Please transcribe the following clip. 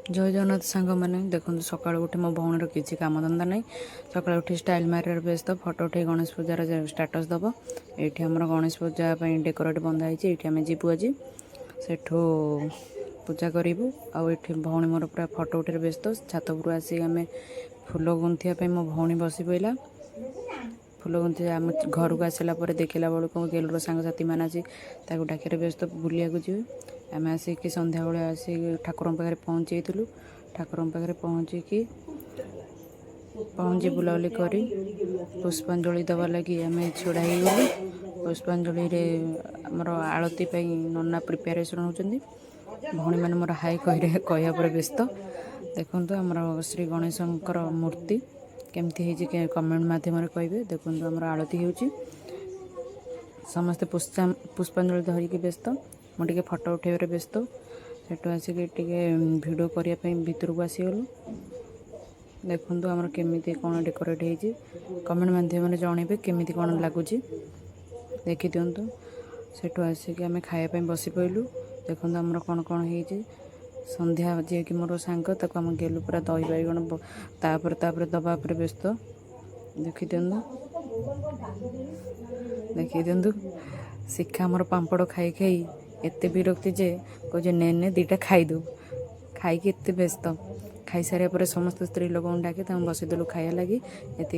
जय जगन्नाथ सांग मैंने देखो सकाल उठे मो भौणीर किसी काम धंदा नहीं सकाल उठी स्टाइल मारे व्यस्त फटो उठे गणेश पूजार स्टाटस दब ये आम गणेश पूजा डेकोरेट बंधाई ये आम जीवु आज सेठू पूजा करूँ आठ भौणी मोर पूरा फटो उठे व्यस्त छात उपरू आसिक आम फुल गुंथा मो भौणी बसी पड़ा फुल गुंथि आम घर को आसला देखला बेलू गेलुर सांगसाथी मैंने आसी डाक व्यस्त बुलिया जी आम आसिक संध्या बेले आसिक ठाकुर पाखे पहुँचलु ठाकुर पाखे पहुँची बुलाबुली कर पुष्पांजलि दवा लगी आम छड़ा गलु पुष्पांजलि आमर आलती नना प्रिपेरेसन होती भौणी मैंने मोर हाई कह व्यस्त देखु आमर श्री गणेशंकर मूर्ति केमती है कमेंट मध्यम कहे देखो आमर आलती हो समस्ते पुष्पांजलि धरिकी व्यस्त मुझे फटो उठेबार व्यस्त सेठू आसिक भिडियो करने भितर को आसीगलु देखु आमर केमी कौन डेकोरेट होती कमेंट मध्यम जनइबे केमी कौन लगुच देखी दिंतु सेठू आसिक आम खायापी बसी पड़ू देखो आमर कौन कौन हो संध्या जी कि मोर सांग ताको आम गेलु पूरा दही बैगण तापर दबा व्यस्त देखी दिंतु शिखा मोर पांपड़ खाई खाई एत विरक्ति जे कहे ने दीटा खाईदे खाई एत व्यस्त खाई सारे समस्त स्त्री लोक डाके बसईदेलु खाया लगी एत